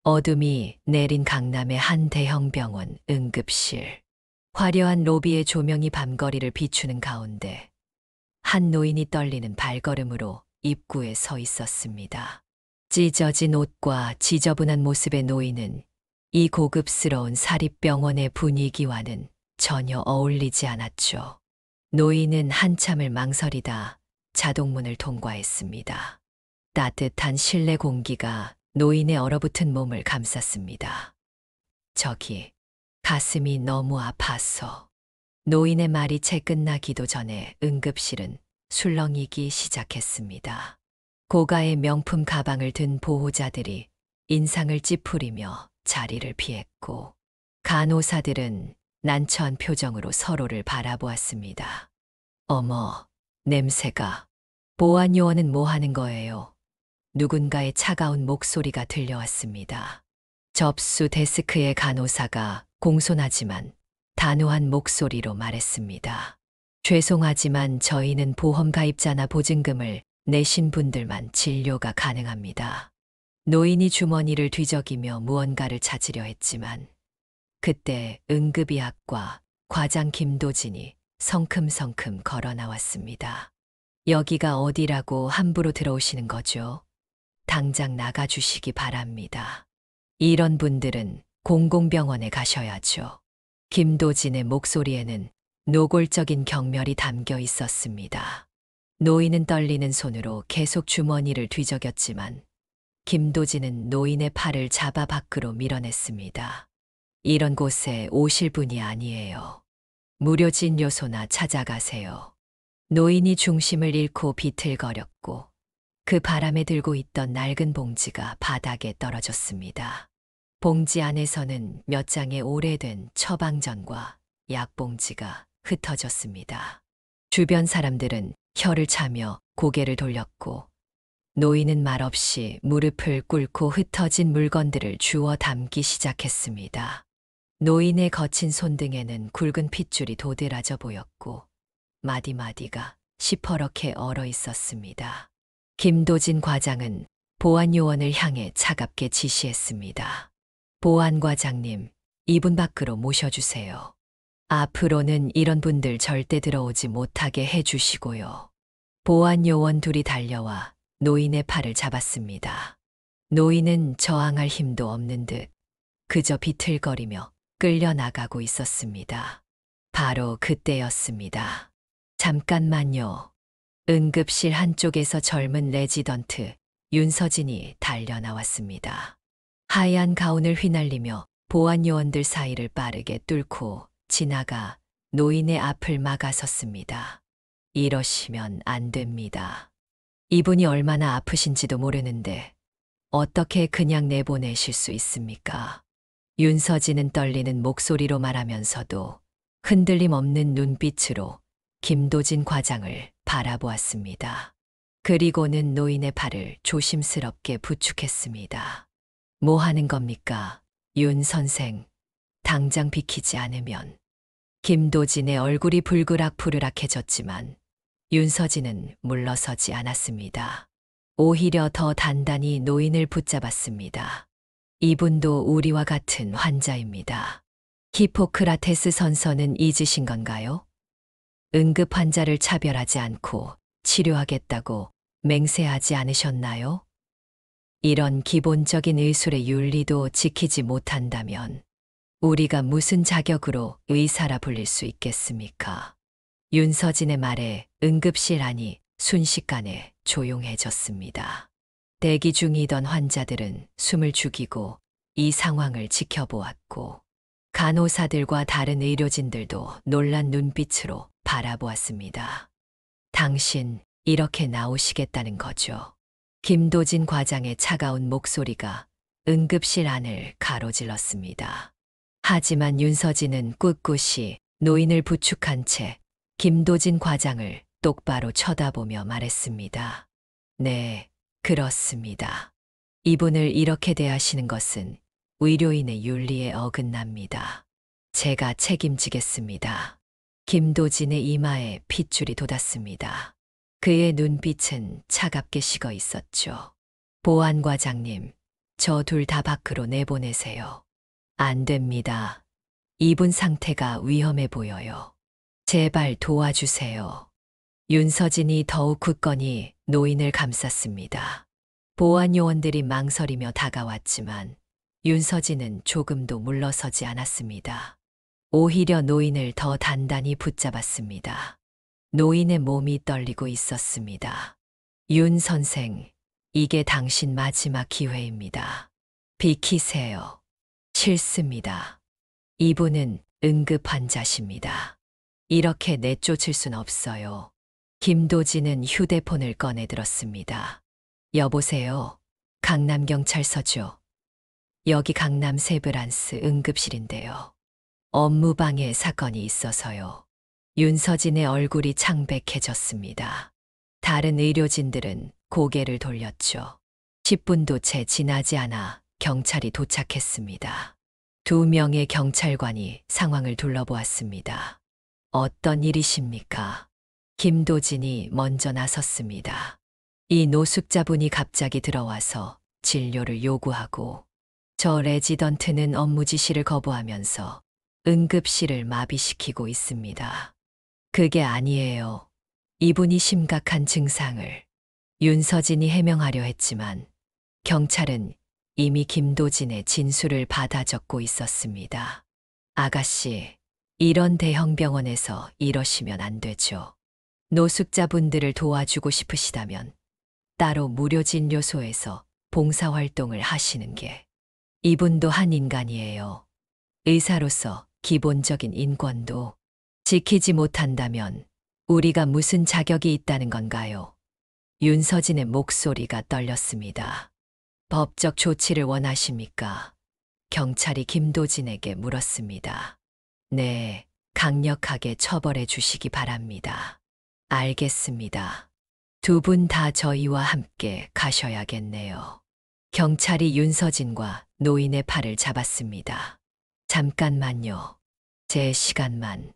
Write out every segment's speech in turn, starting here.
어둠이 내린 강남의 한 대형 병원 응급실. 화려한 로비의 조명이 밤거리를 비추는 가운데 한 노인이 떨리는 발걸음으로 입구에 서 있었습니다. 찢어진 옷과 지저분한 모습의 노인은 이 고급스러운 사립병원의 분위기와는 전혀 어울리지 않았죠. 노인은 한참을 망설이다 자동문을 통과했습니다. 따뜻한 실내 공기가 노인의 얼어붙은 몸을 감쌌습니다. 저기, 가슴이 너무 아파서. 노인의 말이 채 끝나기도 전에 응급실은 술렁이기 시작했습니다. 고가의 명품 가방을 든 보호자들이 인상을 찌푸리며 자리를 피했고, 간호사들은 난처한 표정으로 서로를 바라보았습니다. 어머, 냄새가. 보안요원은 뭐 하는 거예요? 누군가의 차가운 목소리가 들려왔습니다. 접수 데스크의 간호사가 공손하지만 단호한 목소리로 말했습니다. 죄송하지만 저희는 보험 가입자나 보증금을 내신 분들만 진료가 가능합니다. 노인이 주머니를 뒤적이며 무언가를 찾으려 했지만 그때 응급의학과 과장 김도진이 성큼성큼 걸어 나왔습니다. 여기가 어디라고 함부로 들어오시는 거죠? 당장 나가주시기 바랍니다. 이런 분들은 공공병원에 가셔야죠. 김도진의 목소리에는 노골적인 경멸이 담겨 있었습니다. 노인은 떨리는 손으로 계속 주머니를 뒤적였지만 김도진은 노인의 팔을 잡아 밖으로 밀어냈습니다. 이런 곳에 오실 분이 아니에요. 무료 진료소나 찾아가세요. 노인이 중심을 잃고 비틀거렸고 그 바람에 들고 있던 낡은 봉지가 바닥에 떨어졌습니다. 봉지 안에서는 몇 장의 오래된 처방전과 약봉지가 흩어졌습니다. 주변 사람들은 혀를 차며 고개를 돌렸고 노인은 말없이 무릎을 꿇고 흩어진 물건들을 주워 담기 시작했습니다. 노인의 거친 손등에는 굵은 핏줄이 도드라져 보였고 마디마디가 시퍼렇게 얼어 있었습니다. 김도진 과장은 보안요원을 향해 차갑게 지시했습니다. 보안과장님, 이분 밖으로 모셔주세요. 앞으로는 이런 분들 절대 들어오지 못하게 해주시고요. 보안요원 둘이 달려와 노인의 팔을 잡았습니다. 노인은 저항할 힘도 없는 듯 그저 비틀거리며 끌려나가고 있었습니다. 바로 그때였습니다. 잠깐만요. 응급실 한쪽에서 젊은 레지던트 윤서진이 달려나왔습니다. 하얀 가운을 휘날리며 보안요원들 사이를 빠르게 뚫고 지나가 노인의 앞을 막아섰습니다. 이러시면 안 됩니다. 이분이 얼마나 아프신지도 모르는데 어떻게 그냥 내보내실 수 있습니까? 윤서진은 떨리는 목소리로 말하면서도 흔들림 없는 눈빛으로 김도진 과장을 바라보았습니다. 그리고는 노인의 팔을 조심스럽게 부축했습니다. 뭐 하는 겁니까? 윤 선생, 당장 비키지 않으면. 김도진의 얼굴이 불그락부르락해졌지만 윤서진은 물러서지 않았습니다. 오히려 더 단단히 노인을 붙잡았습니다. 이분도 우리와 같은 환자입니다. 히포크라테스 선서는 잊으신 건가요? 응급 환자를 차별하지 않고 치료하겠다고 맹세하지 않으셨나요? 이런 기본적인 의술의 윤리도 지키지 못한다면 우리가 무슨 자격으로 의사라 불릴 수 있겠습니까? 윤서진의 말에 응급실 안이 순식간에 조용해졌습니다. 대기 중이던 환자들은 숨을 죽이고 이 상황을 지켜보았고 간호사들과 다른 의료진들도 놀란 눈빛으로 바라보았습니다. 당신 이렇게 나오시겠다는 거죠? 김도진 과장의 차가운 목소리가 응급실 안을 가로질렀습니다. 하지만 윤서진은 꿋꿋이 노인을 부축한 채 김도진 과장을 똑바로 쳐다보며 말했습니다. 네, 그렇습니다. 이분을 이렇게 대하시는 것은 의료인의 윤리에 어긋납니다. 제가 책임지겠습니다. 김도진의 이마에 핏줄이 돋았습니다. 그의 눈빛은 차갑게 식어 있었죠. 보안과장님, 저 둘 다 밖으로 내보내세요. 안 됩니다. 이분 상태가 위험해 보여요. 제발 도와주세요. 윤서진이 더욱 굳건히 노인을 감쌌습니다. 보안 요원들이 망설이며 다가왔지만 윤서진은 조금도 물러서지 않았습니다. 오히려 노인을 더 단단히 붙잡았습니다. 노인의 몸이 떨리고 있었습니다. 윤 선생, 이게 당신 마지막 기회입니다. 비키세요. 싫습니다. 이분은 응급 환자십니다. 이렇게 내쫓을 순 없어요. 김도진은 휴대폰을 꺼내 들었습니다. 여보세요. 강남경찰서죠. 여기 강남 세브란스 응급실인데요. 업무방해 사건이 있어서요. 윤서진의 얼굴이 창백해졌습니다. 다른 의료진들은 고개를 돌렸죠. 10분도 채 지나지 않아 경찰이 도착했습니다. 2명의 경찰관이 상황을 둘러보았습니다. 어떤 일이십니까? 김도진이 먼저 나섰습니다. 이 노숙자분이 갑자기 들어와서 진료를 요구하고 저 레지던트는 업무 지시를 거부하면서 응급실을 마비시키고 있습니다. 그게 아니에요. 이분이 심각한 증상을 윤서진이 해명하려 했지만 경찰은 이미 김도진의 진술을 받아 적고 있었습니다. 아가씨, 이런 대형 병원에서 이러시면 안 되죠. 노숙자분들을 도와주고 싶으시다면 따로 무료 진료소에서 봉사활동을 하시는 게. 이분도 한 인간이에요. 의사로서 기본적인 인권도 지키지 못한다면 우리가 무슨 자격이 있다는 건가요? 윤서진의 목소리가 떨렸습니다. 법적 조치를 원하십니까? 경찰이 김도진에게 물었습니다. 네, 강력하게 처벌해 주시기 바랍니다. 알겠습니다. 2분 다 저희와 함께 가셔야겠네요. 경찰이 윤서진과 노인의 팔을 잡았습니다. 잠깐만요. 제 시간만.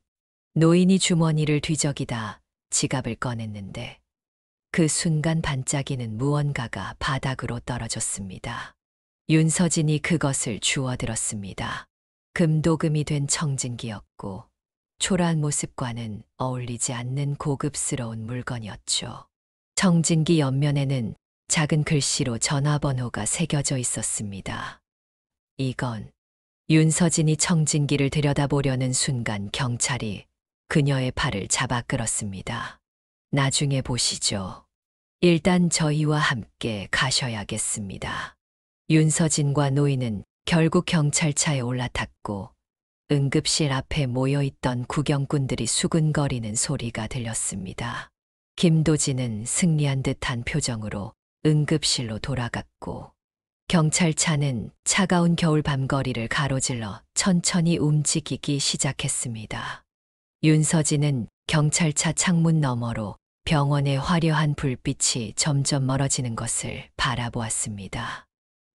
노인이 주머니를 뒤적이다 지갑을 꺼냈는데 그 순간 반짝이는 무언가가 바닥으로 떨어졌습니다. 윤서진이 그것을 주워들었습니다. 금도금이 된 청진기였고 초라한 모습과는 어울리지 않는 고급스러운 물건이었죠. 청진기 옆면에는 작은 글씨로 전화번호가 새겨져 있었습니다. 이건 윤서진이 청진기를 들여다보려는 순간 경찰이 그녀의 팔을 잡아 끌었습니다. 나중에 보시죠. 일단 저희와 함께 가셔야겠습니다. 윤서진과 노인은 결국 경찰차에 올라탔고 응급실 앞에 모여있던 구경꾼들이 수근거리는 소리가 들렸습니다. 김도진은 승리한 듯한 표정으로 응급실로 돌아갔고 경찰차는 차가운 겨울 밤거리를 가로질러 천천히 움직이기 시작했습니다. 윤서진은 경찰차 창문 너머로 병원의 화려한 불빛이 점점 멀어지는 것을 바라보았습니다.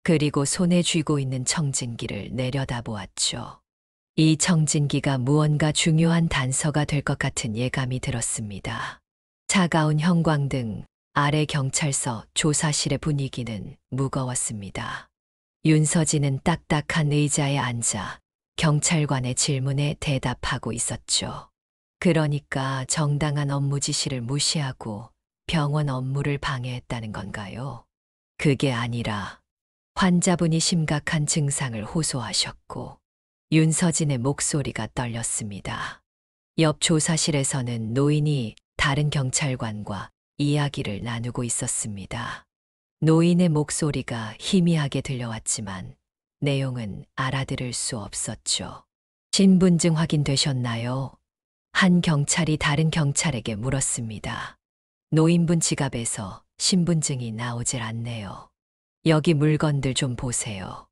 그리고 손에 쥐고 있는 청진기를 내려다보았죠. 이 청진기가 무언가 중요한 단서가 될 것 같은 예감이 들었습니다. 차가운 형광등 아래 경찰서 조사실의 분위기는 무거웠습니다. 윤서진은 딱딱한 의자에 앉아 경찰관의 질문에 대답하고 있었죠. 그러니까 정당한 업무 지시를 무시하고 병원 업무를 방해했다는 건가요? 그게 아니라 환자분이 심각한 증상을 호소하셨고 윤서진의 목소리가 떨렸습니다. 옆 조사실에서는 노인이 다른 경찰관과 이야기를 나누고 있었습니다. 노인의 목소리가 희미하게 들려왔지만 내용은 알아들을 수 없었죠. 신분증 확인되셨나요? 한 경찰이 다른 경찰에게 물었습니다. 노인분 지갑에서 신분증이 나오질 않네요. 여기 물건들 좀 보세요.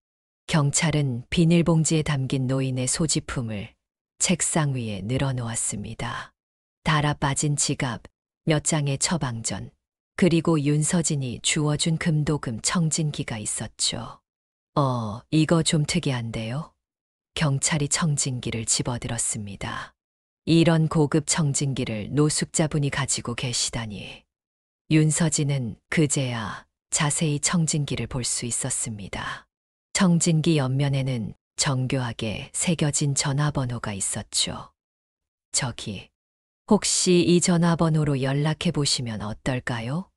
경찰은 비닐봉지에 담긴 노인의 소지품을 책상 위에 늘어놓았습니다. 달아 빠진 지갑, 몇 장의 처방전, 그리고 윤서진이 주워준 금도금 청진기가 있었죠. 이거 좀 특이한데요? 경찰이 청진기를 집어들었습니다. 이런 고급 청진기를 노숙자분이 가지고 계시다니. 윤서진은 그제야 자세히 청진기를 볼 수 있었습니다. 청진기 옆면에는 정교하게 새겨진 전화번호가 있었죠. 저기, 혹시 이 전화번호로 연락해 보시면 어떨까요?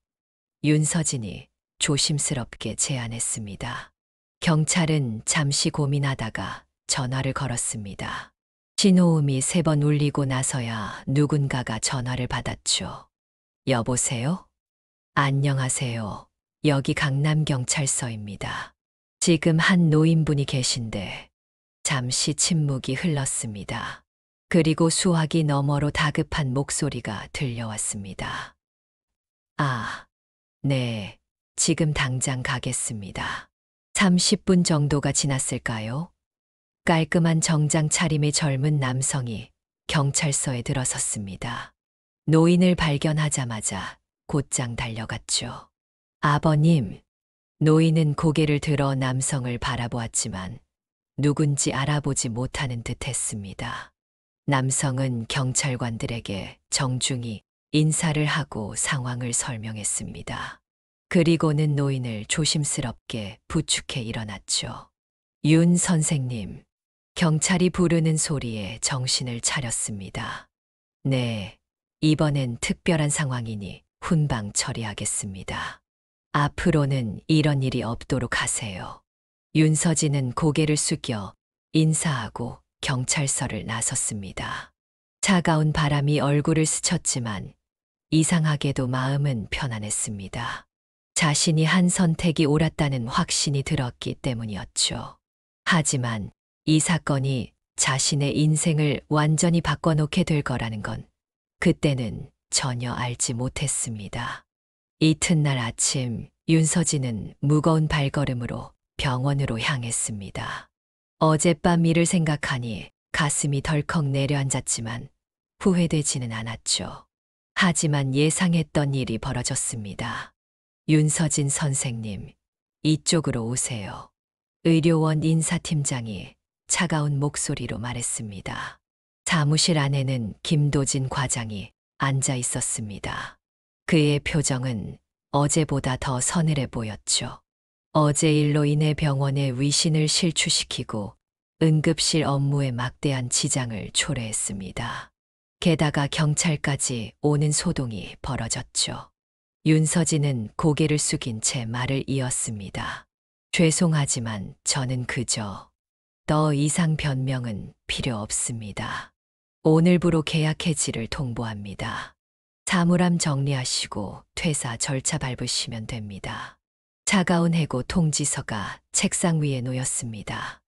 윤서진이 조심스럽게 제안했습니다. 경찰은 잠시 고민하다가 전화를 걸었습니다. 신호음이 3번 울리고 나서야 누군가가 전화를 받았죠. 여보세요? 안녕하세요. 여기 강남경찰서입니다. 지금 한 노인분이 계신데 잠시 침묵이 흘렀습니다. 그리고 수화기 너머로 다급한 목소리가 들려왔습니다. 아, 네. 지금 당장 가겠습니다. 30분 정도가 지났을까요? 깔끔한 정장 차림의 젊은 남성이 경찰서에 들어섰습니다. 노인을 발견하자마자 곧장 달려갔죠. 아버님, 노인은 고개를 들어 남성을 바라보았지만 누군지 알아보지 못하는 듯 했습니다. 남성은 경찰관들에게 정중히 인사를 하고 상황을 설명했습니다. 그리고는 노인을 조심스럽게 부축해 일어났죠. 윤 선생님, 경찰이 부르는 소리에 정신을 차렸습니다. 네, 이번엔 특별한 상황이니 훈방 처리하겠습니다. 앞으로는 이런 일이 없도록 하세요. 윤서진은 고개를 숙여 인사하고 경찰서를 나섰습니다. 차가운 바람이 얼굴을 스쳤지만 이상하게도 마음은 편안했습니다. 자신이 한 선택이 옳았다는 확신이 들었기 때문이었죠. 하지만 이 사건이 자신의 인생을 완전히 바꿔놓게 될 거라는 건 그때는 전혀 알지 못했습니다. 이튿날 아침 윤서진은 무거운 발걸음으로 병원으로 향했습니다. 어젯밤 일을 생각하니 가슴이 덜컥 내려앉았지만 후회되지는 않았죠. 하지만 예상했던 일이 벌어졌습니다. 윤서진 선생님, 이쪽으로 오세요. 의료원 인사팀장이 차가운 목소리로 말했습니다. 사무실 안에는 김도진 과장이 앉아 있었습니다. 그의 표정은 어제보다 더 서늘해 보였죠. 어제 일로 인해 병원의 위신을 실추시키고 응급실 업무에 막대한 지장을 초래했습니다. 게다가 경찰까지 오는 소동이 벌어졌죠. 윤서진은 고개를 숙인 채 말을 이었습니다. 죄송하지만 저는 그저 더 이상 변명은 필요 없습니다. 오늘부로 계약 해지를 통보합니다. 사물함 정리하시고 퇴사 절차 밟으시면 됩니다. 차가운 해고 통지서가 책상 위에 놓였습니다.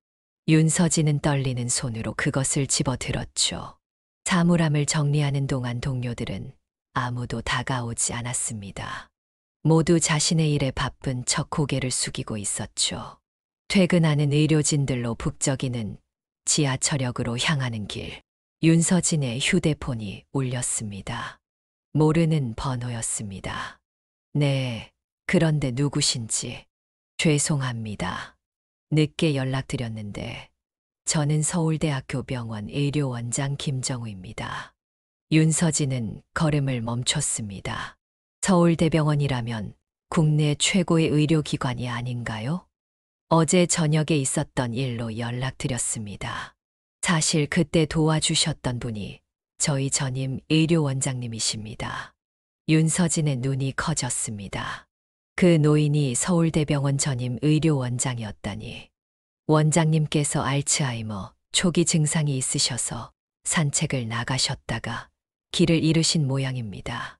윤서진은 떨리는 손으로 그것을 집어들었죠. 사물함을 정리하는 동안 동료들은 아무도 다가오지 않았습니다. 모두 자신의 일에 바쁜 척 고개를 숙이고 있었죠. 퇴근하는 의료진들로 북적이는 지하철역으로 향하는 길, 윤서진의 휴대폰이 울렸습니다. 모르는 번호였습니다. 네, 그런데 누구신지 죄송합니다. 늦게 연락드렸는데 저는 서울대학교 병원 의료원장 김정우입니다. 윤서진은 걸음을 멈췄습니다. 서울대병원이라면 국내 최고의 의료기관이 아닌가요? 어제 저녁에 있었던 일로 연락드렸습니다. 사실 그때 도와주셨던 분이 저희 전임 의료원장님이십니다. 윤서진의 눈이 커졌습니다. 그 노인이 서울대병원 전임 의료원장이었다니. 원장님께서 알츠하이머 초기 증상이 있으셔서 산책을 나가셨다가 길을 잃으신 모양입니다.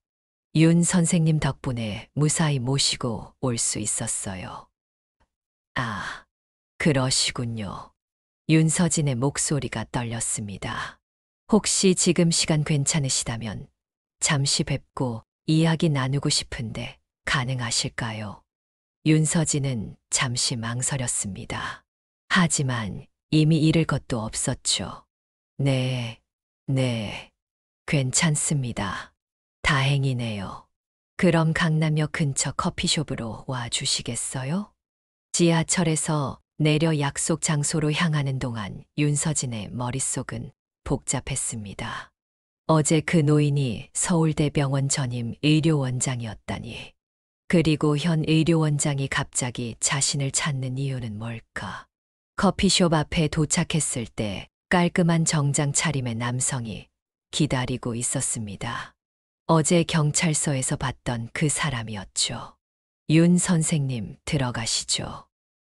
윤 선생님 덕분에 무사히 모시고 올 수 있었어요. 아, 그러시군요. 윤서진의 목소리가 떨렸습니다. 혹시 지금 시간 괜찮으시다면 잠시 뵙고 이야기 나누고 싶은데 가능하실까요? 윤서진은 잠시 망설였습니다. 하지만 이미 잃을 것도 없었죠. 네, 괜찮습니다. 다행이네요. 그럼 강남역 근처 커피숍으로 와 주시겠어요? 지하철에서 내려 약속 장소로 향하는 동안 윤서진의 머릿속은 복잡했습니다. 어제 그 노인이 서울대병원 전임 의료원장이었다니. 그리고 현 의료원장이 갑자기 자신을 찾는 이유는 뭘까? 커피숍 앞에 도착했을 때 깔끔한 정장 차림의 남성이 기다리고 있었습니다. 어제 경찰서에서 봤던 그 사람이었죠. 윤 선생님, 들어가시죠.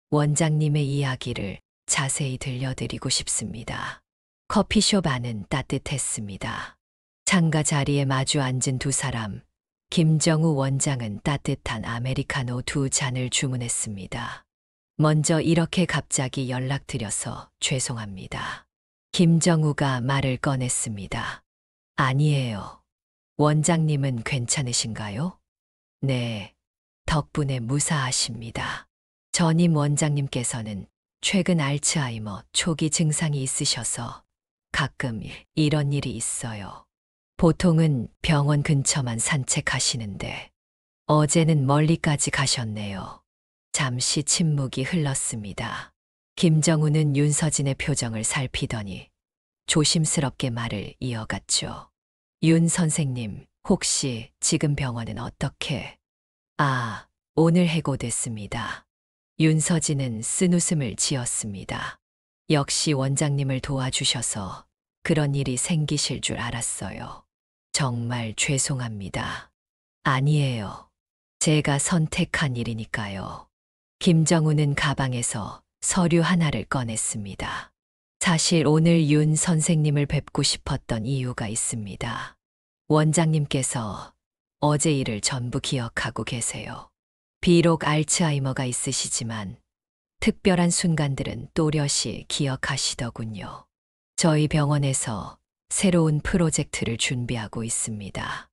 원장님의 이야기를 자세히 들려드리고 싶습니다. 커피숍 안은 따뜻했습니다. 창가 자리에 마주 앉은 두 사람, 김정우 원장은 따뜻한 아메리카노 2잔을 주문했습니다. 먼저 이렇게 갑자기 연락드려서 죄송합니다. 김정우가 말을 꺼냈습니다. 아니에요. 원장님은 괜찮으신가요? 네, 덕분에 무사하십니다. 전임 원장님께서는 최근 알츠하이머 초기 증상이 있으셔서 가끔 이런 일이 있어요. 보통은 병원 근처만 산책하시는데 어제는 멀리까지 가셨네요. 잠시 침묵이 흘렀습니다. 김정우는 윤서진의 표정을 살피더니 조심스럽게 말을 이어갔죠. 윤 선생님, 혹시 지금 병원은 어떻게? 아, 오늘 해고됐습니다. 윤서진은 쓴웃음을 지었습니다. 역시 원장님을 도와주셔서 그런 일이 생기실 줄 알았어요. 정말 죄송합니다. 아니에요. 제가 선택한 일이니까요. 김정우는 가방에서 서류 하나를 꺼냈습니다. 사실 오늘 윤 선생님을 뵙고 싶었던 이유가 있습니다. 원장님께서 어제 일을 전부 기억하고 계세요. 비록 알츠하이머가 있으시지만 특별한 순간들은 또렷이 기억하시더군요. 저희 병원에서 새로운 프로젝트를 준비하고 있습니다.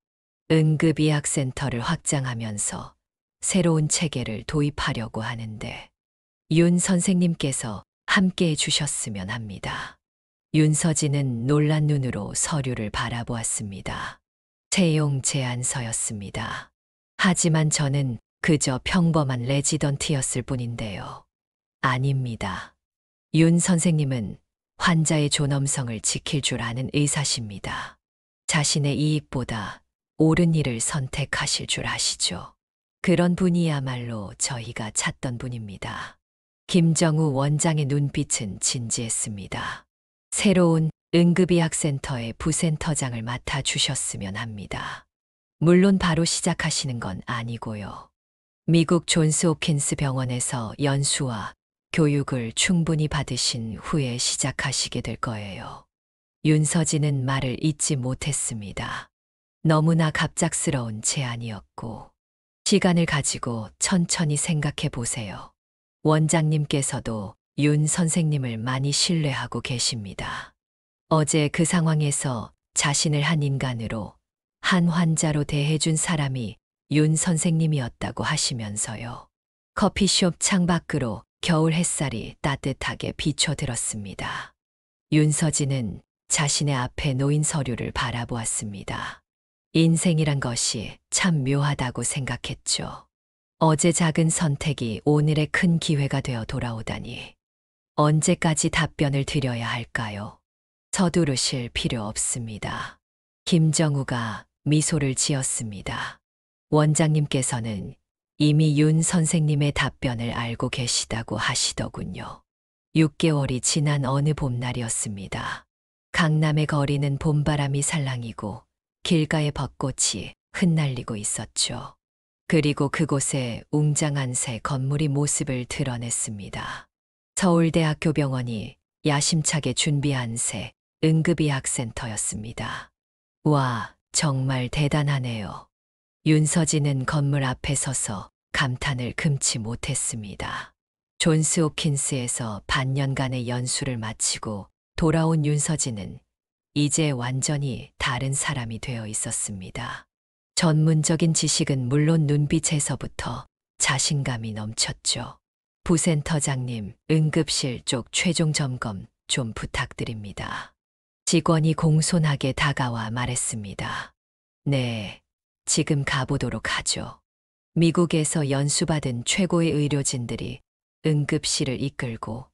응급의학센터를 확장하면서 새로운 체계를 도입하려고 하는데 윤 선생님께서 함께 해주셨으면 합니다. 윤서진은 놀란 눈으로 서류를 바라보았습니다. 채용 제안서였습니다. 하지만 저는 그저 평범한 레지던트였을 뿐인데요. 아닙니다. 윤 선생님은 환자의 존엄성을 지킬 줄 아는 의사십니다. 자신의 이익보다 옳은 일을 선택하실 줄 아시죠. 그런 분이야말로 저희가 찾던 분입니다. 김정우 원장의 눈빛은 진지했습니다. 새로운 응급의학센터의 부센터장을 맡아주셨으면 합니다. 물론 바로 시작하시는 건 아니고요. 미국 존스 홉킨스 병원에서 연수와 교육을 충분히 받으신 후에 시작하시게 될 거예요. 윤서진은 말을 잇지 못했습니다. 너무나 갑작스러운 제안이었고, 시간을 가지고 천천히 생각해 보세요. 원장님께서도 윤 선생님을 많이 신뢰하고 계십니다. 어제 그 상황에서 자신을 한 인간으로, 한 환자로 대해준 사람이 윤 선생님이었다고 하시면서요. 커피숍 창밖으로 겨울 햇살이 따뜻하게 비춰들었습니다. 윤서진은 자신의 앞에 놓인 서류를 바라보았습니다. 인생이란 것이 참 묘하다고 생각했죠. 어제 작은 선택이 오늘의 큰 기회가 되어 돌아오다니. 언제까지 답변을 드려야 할까요? 서두르실 필요 없습니다. 김정우가 미소를 지었습니다. 원장님께서는 이미 윤 선생님의 답변을 알고 계시다고 하시더군요. 6개월이 지난 어느 봄날이었습니다. 강남의 거리는 봄바람이 살랑이고 길가의 벚꽃이 흩날리고 있었죠. 그리고 그곳에 웅장한 새 건물이 모습을 드러냈습니다. 서울대학교 병원이 야심차게 준비한 새 응급의학센터였습니다. 와, 정말 대단하네요. 윤서진은 건물 앞에 서서 감탄을 금치 못했습니다. 존스 홉킨스에서 반년간의 연수를 마치고 돌아온 윤서진은 이제 완전히 다른 사람이 되어 있었습니다. 전문적인 지식은 물론 눈빛에서부터 자신감이 넘쳤죠. 부센터장님, 응급실 쪽 최종 점검 좀 부탁드립니다. 직원이 공손하게 다가와 말했습니다. 네, 지금 가보도록 하죠. 미국에서 연수받은 최고의 의료진들이 응급실을 이끌고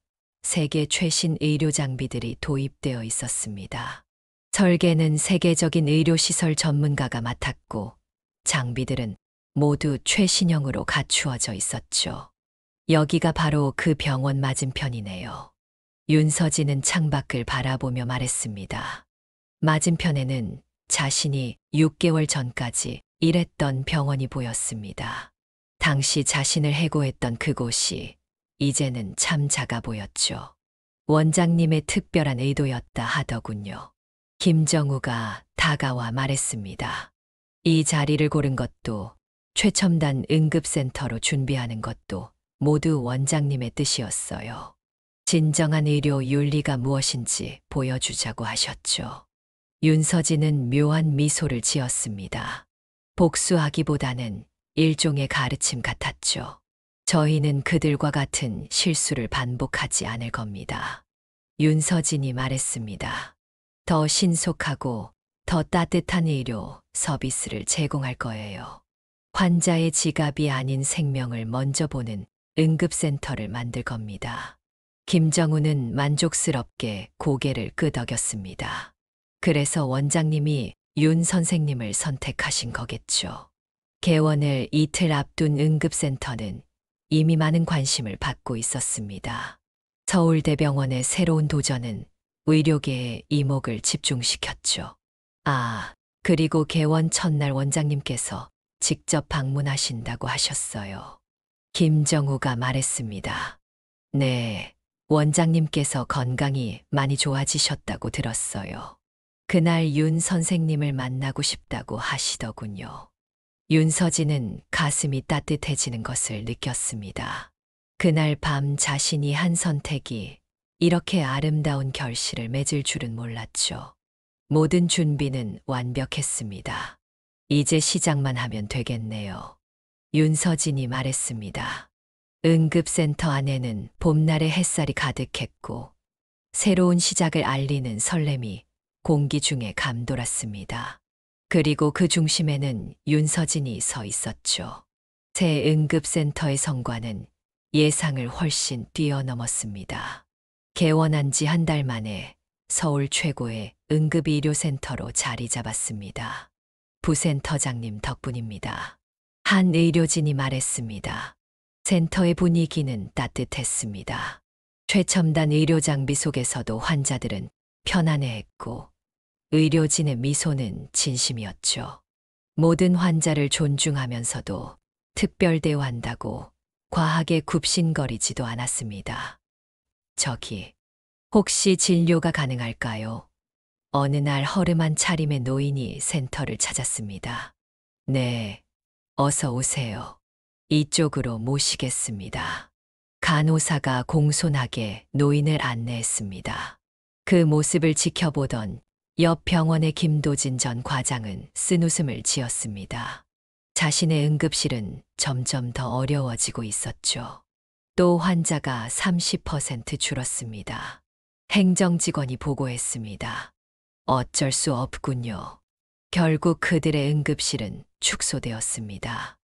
세계 최신 의료 장비들이 도입되어 있었습니다. 설계는 세계적인 의료시설 전문가가 맡았고 장비들은 모두 최신형으로 갖추어져 있었죠. 여기가 바로 그 병원 맞은편이네요. 윤서진은 창밖을 바라보며 말했습니다. 맞은편에는 자신이 6개월 전까지 일했던 병원이 보였습니다. 당시 자신을 해고했던 그곳이 이제는 참 작아 보였죠. 원장님의 특별한 의도였다 하더군요. 김정우가 다가와 말했습니다. 이 자리를 고른 것도 최첨단 응급센터로 준비하는 것도 모두 원장님의 뜻이었어요. 진정한 의료 윤리가 무엇인지 보여주자고 하셨죠. 윤서진은 묘한 미소를 지었습니다. 복수하기보다는 일종의 가르침 같았죠. 저희는 그들과 같은 실수를 반복하지 않을 겁니다. 윤서진이 말했습니다. 더 신속하고 더 따뜻한 의료 서비스를 제공할 거예요. 환자의 지갑이 아닌 생명을 먼저 보는 응급센터를 만들 겁니다. 김정우는 만족스럽게 고개를 끄덕였습니다. 그래서 원장님이 윤 선생님을 선택하신 거겠죠. 개원을 이틀 앞둔 응급센터는 이미 많은 관심을 받고 있었습니다. 서울대병원의 새로운 도전은 의료계의 이목을 집중시켰죠. 그리고 개원 첫날 원장님께서 직접 방문하신다고 하셨어요. 김정우가 말했습니다. 네, 원장님께서 건강이 많이 좋아지셨다고 들었어요. 그날 윤 선생님을 만나고 싶다고 하시더군요. 윤서진은 가슴이 따뜻해지는 것을 느꼈습니다. 그날 밤 자신이 한 선택이 이렇게 아름다운 결실을 맺을 줄은 몰랐죠. 모든 준비는 완벽했습니다. 이제 시작만 하면 되겠네요. 윤서진이 말했습니다. 응급센터 안에는 봄날의 햇살이 가득했고 새로운 시작을 알리는 설렘이 공기 중에 감돌았습니다. 그리고 그 중심에는 윤서진이 서 있었죠. 새 응급센터의 성과는 예상을 훨씬 뛰어넘었습니다. 개원한 지 한 달 만에 서울 최고의 응급의료센터로 자리 잡았습니다. 부센터장님 덕분입니다. 한 의료진이 말했습니다. 센터의 분위기는 따뜻했습니다. 최첨단 의료 장비 속에서도 환자들은 편안해했고 의료진의 미소는 진심이었죠. 모든 환자를 존중하면서도 특별 대우한다고 과하게 굽신거리지도 않았습니다. 저기, 혹시 진료가 가능할까요? 어느 날 허름한 차림의 노인이 센터를 찾았습니다. 네, 어서 오세요. 이쪽으로 모시겠습니다. 간호사가 공손하게 노인을 안내했습니다. 그 모습을 지켜보던 옆 병원의 김도진 전 과장은 쓴웃음을 지었습니다. 자신의 응급실은 점점 더 어려워지고 있었죠. 또 환자가 30% 줄었습니다. 행정직원이 보고했습니다. 어쩔 수 없군요. 결국 그들의 응급실은 축소되었습니다.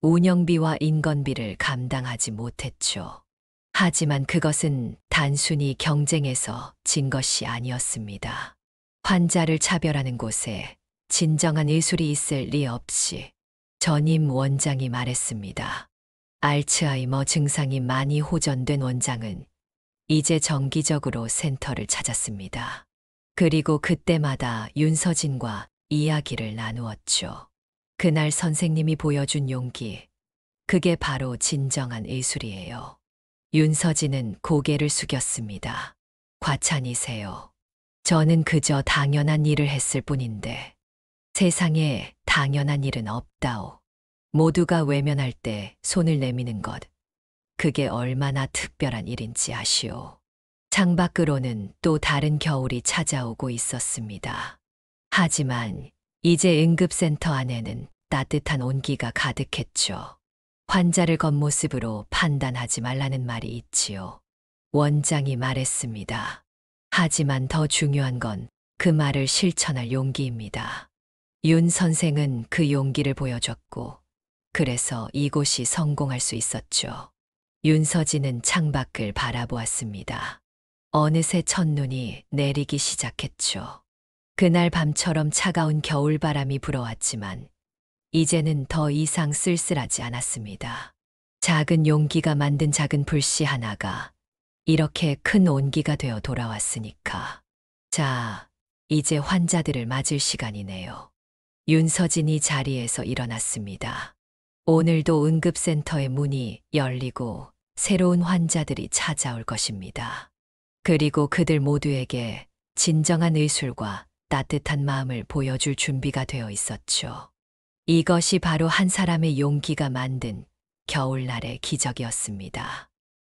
운영비와 인건비를 감당하지 못했죠. 하지만 그것은 단순히 경쟁에서 진 것이 아니었습니다. 환자를 차별하는 곳에 진정한 의술이 있을 리 없이 전임 원장이 말했습니다. 알츠하이머 증상이 많이 호전된 원장은 이제 정기적으로 센터를 찾았습니다. 그리고 그때마다 윤서진과 이야기를 나누었죠. 그날 선생님이 보여준 용기, 그게 바로 진정한 의술이에요. 윤서진은 고개를 숙였습니다. 과찬이세요. 저는 그저 당연한 일을 했을 뿐인데 세상에 당연한 일은 없다오. 모두가 외면할 때 손을 내미는 것, 그게 얼마나 특별한 일인지 아시오. 창밖으로는 또 다른 겨울이 찾아오고 있었습니다. 하지만 이제 응급센터 안에는 따뜻한 온기가 가득했죠. 환자를 겉모습으로 판단하지 말라는 말이 있지요. 원장이 말했습니다. 하지만 더 중요한 건 그 말을 실천할 용기입니다. 윤 선생은 그 용기를 보여줬고, 그래서 이곳이 성공할 수 있었죠. 윤서진은 창밖을 바라보았습니다. 어느새 첫눈이 내리기 시작했죠. 그날 밤처럼 차가운 겨울바람이 불어왔지만 이제는 더 이상 쓸쓸하지 않았습니다. 작은 용기가 만든 작은 불씨 하나가 이렇게 큰 온기가 되어 돌아왔으니까. 자, 이제 환자들을 맞을 시간이네요. 윤서진이 자리에서 일어났습니다. 오늘도 응급센터의 문이 열리고 새로운 환자들이 찾아올 것입니다. 그리고 그들 모두에게 진정한 의술과 따뜻한 마음을 보여줄 준비가 되어 있었죠. 이것이 바로 한 사람의 용기가 만든 겨울날의 기적이었습니다.